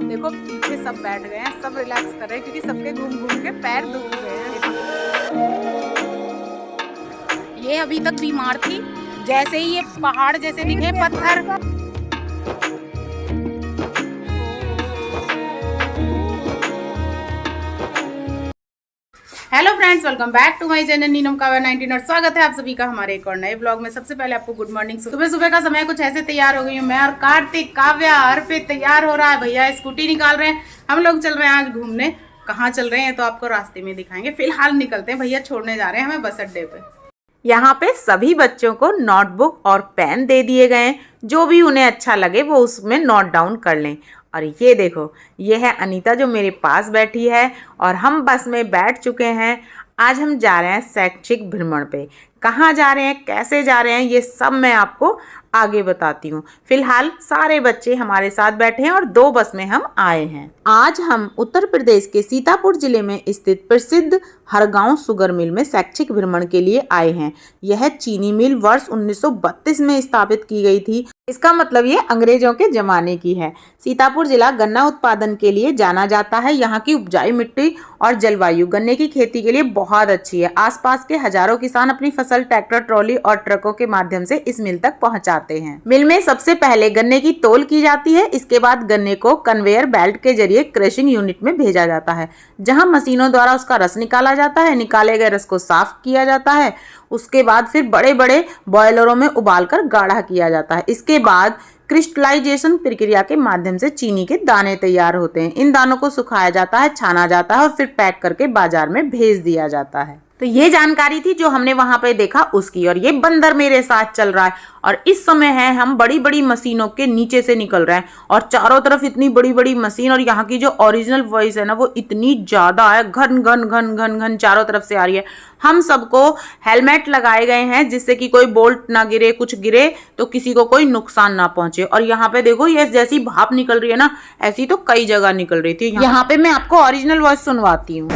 देखो पीछे सब बैठ गए हैं, सब रिलैक्स कर रहे हैं क्योंकि सबके घूम घूम के पैर दुख गए हैं। ये अभी तक बीमार थी, जैसे ही ये पहाड़ जैसे दिखे पत्थर। Hello friends, welcome back to my channel नीनम काव्या 19 और स्वागत है आप सभी का हमारे एक और नए ब्लॉग में। सबसे पहले आपको गुड मॉर्निंग। सुबह सुबह का समय कुछ ऐसे तैयार हो गई हूँ मैं और कार्तिक, काव्या अर्पित तैयार हो रहा है, भैया स्कूटी निकाल रहे हैं। हम लोग चल रहे हैं आज घूमने। कहाँ चल रहे हैं तो आपको रास्ते में दिखाएंगे। फिलहाल निकलते हैं, भैया छोड़ने जा रहे हैं हमें बस अड्डे पे। यहाँ पे सभी बच्चों को नोटबुक और पेन दे दिए गए हैं, जो भी उन्हें अच्छा लगे वो उसमें नोट डाउन कर लें। और ये देखो, ये है अनीता जो मेरे पास बैठी है और हम बस में बैठ चुके हैं। आज हम जा रहे हैं शैक्षिक भ्रमण पे। कहाँ जा रहे हैं, कैसे जा रहे हैं, ये सब मैं आपको आगे बताती हूँ। फिलहाल सारे बच्चे हमारे साथ बैठे हैं और 2 बस में हम आए हैं। आज हम उत्तर प्रदेश के सीतापुर जिले में स्थित प्रसिद्ध हरगांव शुगर मिल में शैक्षिक भ्रमण के लिए आए हैं। यह चीनी मिल वर्ष 1932 में स्थापित की गई थी। इसका मतलब ये अंग्रेजों के जमाने की है। सीतापुर जिला गन्ना उत्पादन के लिए जाना जाता है। यहाँ की उपजाऊ मिट्टी और जलवायु गन्ने की खेती के लिए बहुत अच्छी है। आसपास के हजारों किसान अपनी फसल ट्रैक्टर, ट्रॉली और ट्रकों के माध्यम से इस मिल तक पहुंचाते हैं। मिल में सबसे पहले गन्ने की तौल की जाती है। इसके बाद गन्ने को कन्वेयर बेल्ट के जरिए क्रशिंग यूनिट में भेजा जाता है, जहां मशीनों द्वारा उसका रस निकाला जाता है। निकाले गए रस को साफ किया जाता है। उसके बाद फिर बड़े बड़े बॉयलरों में उबालकर गाढ़ा किया जाता है। इसके बाद क्रिस्टलाइजेशन प्रक्रिया के माध्यम से चीनी के दाने तैयार होते हैं। इन दानों को सुखाया जाता है, छाना जाता है और फिर पैक करके बाजार में भेज दिया जाता है। तो ये जानकारी थी जो हमने वहां पे देखा उसकी। और ये बंदर मेरे साथ चल रहा है और इस समय है हम बड़ी बड़ी मशीनों के नीचे से निकल रहे हैं और चारों तरफ इतनी बड़ी बड़ी मशीन। और यहाँ की जो ओरिजिनल वॉइस है ना, वो इतनी ज्यादा है, घन घन घन घन घन चारों तरफ से आ रही है। हम सबको हेलमेट लगाए गए हैं जिससे कि कोई बोल्ट ना गिरे, कुछ गिरे तो किसी को कोई नुकसान ना पहुंचे। और यहाँ पे देखो, ये जैसी भाप निकल रही है ना, ऐसी तो कई जगह निकल रही थी। यहाँ पे मैं आपको ओरिजिनल वॉइस सुनवाती हूँ।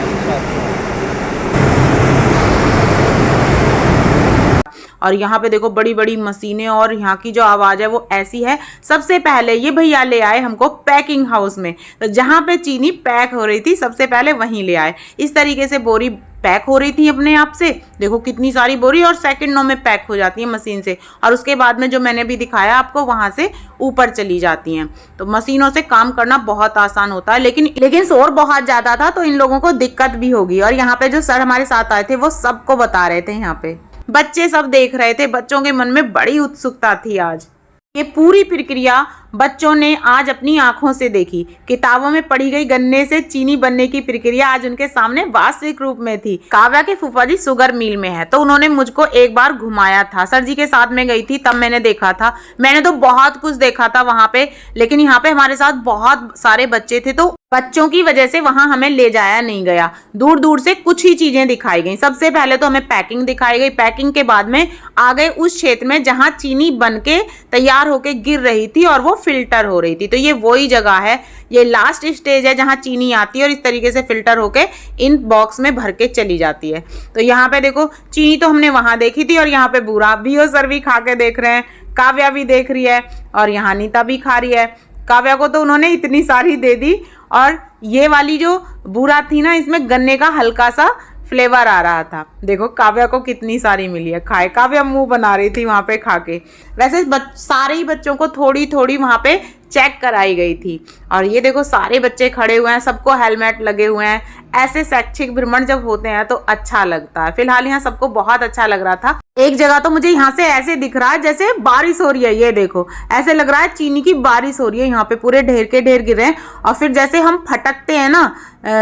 और यहाँ पे देखो बड़ी बड़ी मशीनें और यहाँ की जो आवाज़ है वो ऐसी है। सबसे पहले ये भैया ले आए हमको पैकिंग हाउस में, तो जहाँ पे चीनी पैक हो रही थी सबसे पहले वहीं ले आए। इस तरीके से बोरी पैक हो रही थी अपने आप से। देखो कितनी सारी बोरी और सेकंडों में पैक हो जाती है मशीन से। और उसके बाद में जो मैंने भी दिखाया आपको, वहाँ से ऊपर चली जाती हैं। तो मशीनों से काम करना बहुत आसान होता है, लेकिन शोर बहुत ज़्यादा था तो इन लोगों को दिक्कत भी होगी। और यहाँ पे जो सर हमारे साथ आए थे वो सबको बता रहे थे। यहाँ पे बच्चे सब देख रहे थे, बच्चों के मन में बड़ी उत्सुकता थी। आज ये पूरी प्रक्रिया बच्चों ने आज अपनी आंखों से देखी। किताबों में पढ़ी गई गन्ने से चीनी बनने की प्रक्रिया आज उनके सामने वास्तविक रूप में थी। काव्या के फूफा जी शुगर मिल में है, तो उन्होंने मुझको एक बार घुमाया था। सर जी के साथ में गई थी, तब मैंने देखा था। मैंने तो बहुत कुछ देखा था वहां पे, लेकिन यहाँ पे हमारे साथ बहुत सारे बच्चे थे तो बच्चों की वजह से वहां हमें ले जाया नहीं गया। दूर दूर से कुछ ही चीजें दिखाई गई। सबसे पहले तो हमें पैकिंग दिखाई गई। पैकिंग के बाद में आ गए उस क्षेत्र में जहां चीनी बनके तैयार होके गिर रही थी और वो फिल्टर हो रही थी। तो ये वही जगह है, ये लास्ट स्टेज है जहां चीनी आती है और इस तरीके से फिल्टर होके इन बॉक्स में भर के चली जाती है। तो यहाँ पे देखो, चीनी तो हमने वहां देखी थी और यहाँ पे बूरा भी हो, सर भी खा के देख रहे हैं, काव्या भी देख रही है और यहाँ नीता भी खा रही है। काव्या को तो उन्होंने इतनी सारी दे दी। और ये वाली जो बूरा थी ना, इसमें गन्ने का हल्का सा फ्लेवर आ रहा था। देखो काव्या को कितनी सारी मिली है। खाए, काव्या मुंह बना रही थी वहां पे खा के। वैसे सारे ही बच्चों को थोड़ी थोड़ी वहां पे चेक कराई गई थी। और ये देखो सारे बच्चे खड़े हुए हैं, सबको हेलमेट लगे हुए हैं। ऐसे शैक्षिक भ्रमण जब होते हैं तो अच्छा लगता है। फिलहाल यहाँ सबको बहुत अच्छा लग रहा था। एक जगह तो मुझे यहाँ से ऐसे दिख रहा है जैसे बारिश हो रही है। ये देखो, ऐसे लग रहा है चीनी की बारिश हो रही है। यहाँ पे पूरे ढेर के ढेर गिर रहे हैं और फिर जैसे हम फटकते हैं ना,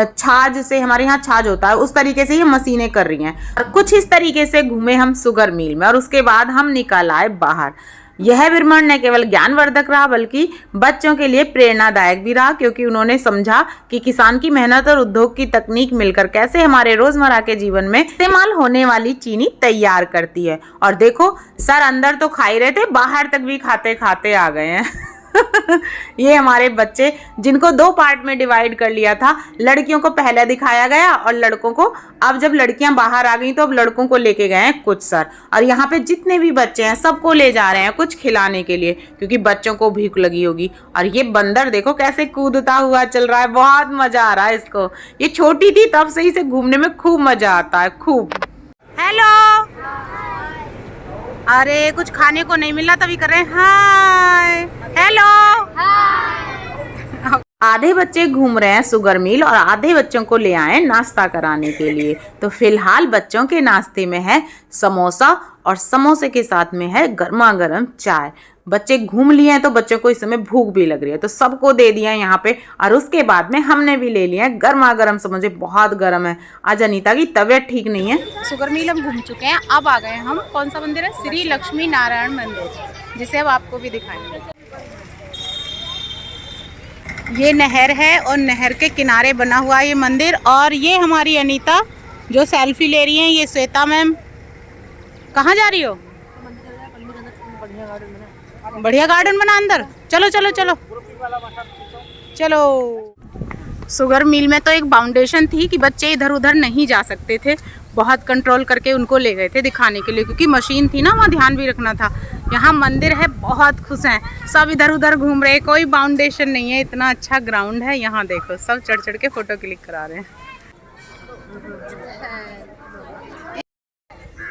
छाछ से, हमारे यहाँ छाछ होता है, उस तरीके से ये मशीनें कर रही हैं। और कुछ इस तरीके से घूमे हम शुगर मिल में और उसके बाद हम निकल आए बाहर। यह भ्रमण न केवल ज्ञानवर्धक रहा बल्कि बच्चों के लिए प्रेरणादायक भी रहा, क्योंकि उन्होंने समझा कि किसान की मेहनत और उद्योग की तकनीक मिलकर कैसे हमारे रोजमर्रा के जीवन में इस्तेमाल होने वाली चीनी तैयार करती है। और देखो, सर अंदर तो खा ही रहे थे, बाहर तक भी खाते खाते आ गए हैं। ये हमारे बच्चे जिनको दो पार्ट में डिवाइड कर लिया था, लड़कियों को पहले दिखाया गया और लड़कों को, अब जब लड़कियां बाहर आ गई तो अब लड़कों को लेके गए हैं कुछ सर। और यहाँ पे जितने भी बच्चे हैं सबको ले जा रहे हैं कुछ खिलाने के लिए, क्योंकि बच्चों को भूख लगी होगी। और ये बंदर देखो कैसे कूदता हुआ चल रहा है, बहुत मजा आ रहा है इसको। ये छोटी थी तब से इसे घूमने में खूब मजा आता है, खूब। हेलो, अरे कुछ खाने को नहीं मिला तभी कर रहे हैं हाय हेलो। आधे बच्चे घूम रहे हैं शुगर मिल और आधे बच्चों को ले आए नाश्ता कराने के लिए। तो फिलहाल बच्चों के नाश्ते में है समोसा और समोसे के साथ में है गर्मा गर्म चाय। बच्चे घूम लिए हैं तो बच्चों को इस समय भूख भी लग रही है, तो सबको दे दिया है यहाँ पे। और उसके बाद में हमने भी ले लिया है गर्मा गर्म समोसे, बहुत गर्म है। आज अनीता की तबीयत ठीक नहीं है। शुगर मिल हम घूम चुके हैं, अब आ गए हम कौन सा मंदिर है, श्री लक्ष्मी नारायण मंदिर, जिसे अब आपको भी दिखाएंगे। ये नहर है और नहर के किनारे बना हुआ ये मंदिर। और ये हमारी अनीता जो सेल्फी ले रही हैं, ये श्वेता मैम। कहाँ जा रही हो? बढ़िया गार्डन बना अंदर, चलो चलो चलो चलो। शुगर मिल में तो एक बाउंडेशन थी कि बच्चे इधर उधर नहीं जा सकते थे, बहुत कंट्रोल करके उनको ले गए थे दिखाने के लिए, क्योंकि मशीन थी ना, वहाँ ध्यान भी रखना था। यहाँ मंदिर है, बहुत खुश हैं सब, इधर उधर घूम रहे हैं, कोई बाउंडेशन नहीं है, इतना अच्छा ग्राउंड है। यहाँ देखो सब चढ़ चढ़ के फोटो क्लिक करा रहे हैं,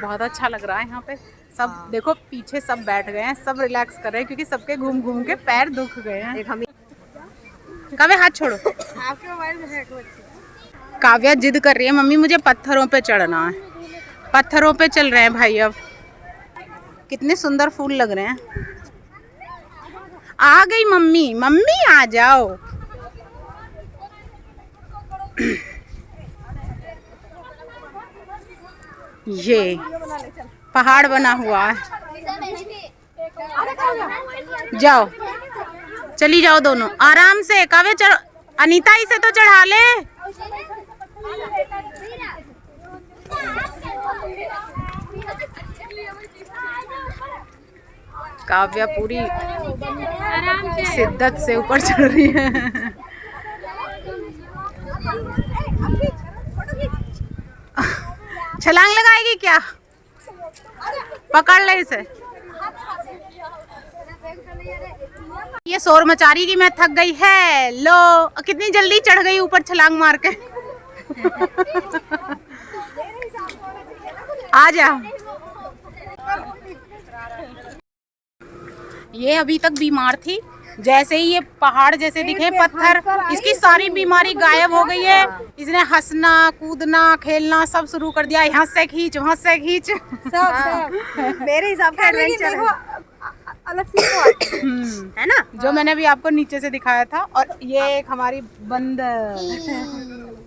बहुत अच्छा लग रहा है यहाँ पे। सब देखो पीछे सब बैठ गए हैं, सब रिलैक्स कर रहे हैं, क्योंकि सबके घूम घूम के पैर दुख गए हैं। काव्या हाथ छोड़ो, आपके मोबाइल में है कुछ। काव्या जिद कर रही है, मम्मी मुझे पत्थरों पे चढ़ना है। पत्थरों पे चल रहे हैं भाई। अब कितने सुंदर फूल लग रहे हैं। आ गई मम्मी, मम्मी आ जाओ। ये पहाड़ बना हुआ है, जाओ चली जाओ दोनों आराम से। काव्या चढ़ो, अनीता इसे तो चढ़ा ले। काव्या पूरी शिद्दत से ऊपर चढ़ रही है। छलांग लगाएगी क्या? पकड़ ले इसे। ये शोर मचा रही कि मैं थक गई है। लो कितनी जल्दी चढ़ गई ऊपर छलांग मार के। आ जा। ये अभी तक बीमार थी, जैसे ही ये पहाड़ जैसे दिखे पत्थर, इसकी सारी बीमारी गायब हो गई है। इसने हंसना कूदना खेलना सब शुरू कर दिया। यहाँ से खींच वहाँ से खींच, सब मेरे हिसाब का एडवेंचर है, अलग सी है ना, जो मैंने अभी आपको नीचे से दिखाया था। और ये एक हमारी बंदर,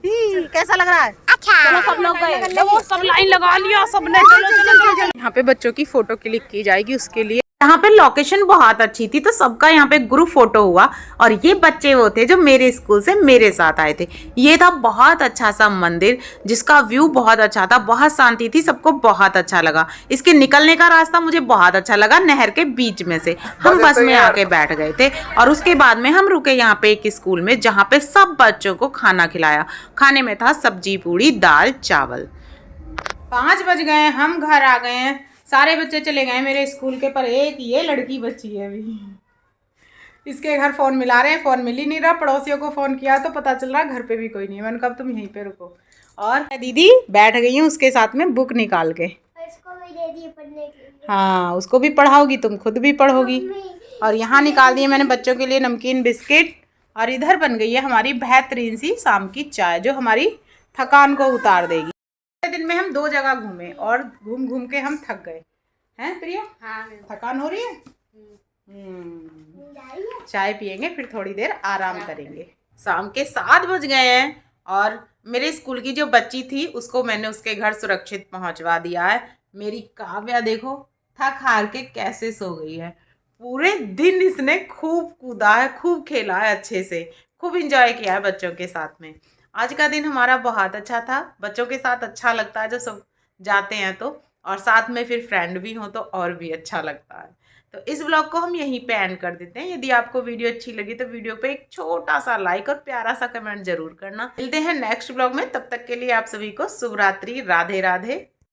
कैसा लग रहा है? अच्छा, चलो सब लोग गए, सब लाइन लगा लिया सबने, चलो चलो चलो। यहाँ पे बच्चों की फोटो क्लिक की जाएगी, उसके लिए यहाँ पे लोकेशन बहुत अच्छी थी तो सबका यहाँ पे ग्रुप फोटो हुआ। और ये बच्चे वो थे जो मेरे स्कूल से मेरे साथ आए थे। ये था बहुत अच्छा सा मंदिर जिसका व्यू बहुत अच्छा था, बहुत शांति थी, सबको बहुत अच्छा लगा। इसके निकलने का रास्ता मुझे बहुत अच्छा लगा, नहर के बीच में से हम बस में आके बैठ गए थे। और उसके बाद में हम रुके यहाँ पे एक स्कूल में जहाँ पे सब बच्चों को खाना खिलाया। खाने में था सब्जी पूड़ी दाल चावल। 5 बज गए, हम घर आ गए हैं, सारे बच्चे चले गए मेरे स्कूल के, पर एक ये लड़की बची है अभी। इसके घर फ़ोन मिला रहे हैं, फ़ोन मिल ही नहीं रहा। पड़ोसियों को फ़ोन किया तो पता चल रहा घर पे भी कोई नहीं है। मैंने कहा तुम यहीं पे रुको। और दीदी बैठ गई हूँ उसके साथ में बुक निकाल के, इसको भी दे दिए पढ़ने के लिए। हाँ उसको भी पढ़ाओगी, तुम खुद भी पढ़ोगी। और यहाँ निकाल दिए मैंने बच्चों के लिए नमकीन बिस्किट। और इधर बन गई है हमारी बेहतरीन सी शाम की चाय जो हमारी थकान को उतार देगी। दिन में हम 2 जगह घूमे और घूम घूम के हम थक गए हैं प्रिया। हाँ, थकान हो रही है। चाय पियेंगे फिर थोड़ी देर आराम करेंगे। शाम के 7 बज गए हैं और मेरे स्कूल की जो बच्ची थी उसको मैंने उसके घर सुरक्षित पहुंचवा दिया है। मेरी काव्या देखो थक हार के कैसे सो गई है। पूरे दिन इसने खूब कूदा है, खूब खेला है, अच्छे से खूब इंजॉय किया है बच्चों के साथ में। आज का दिन हमारा बहुत अच्छा था। बच्चों के साथ अच्छा लगता है जब सब जाते हैं तो, और साथ में फिर फ्रेंड भी हो तो और भी अच्छा लगता है। तो इस व्लॉग को हम यहीं पे एंड कर देते हैं। यदि आपको वीडियो अच्छी लगी तो वीडियो पे एक छोटा सा लाइक और प्यारा सा कमेंट जरूर करना। मिलते हैं नेक्स्ट व्लॉग में, तब तक के लिए आप सभी को शुभ रात्रि, राधे राधे।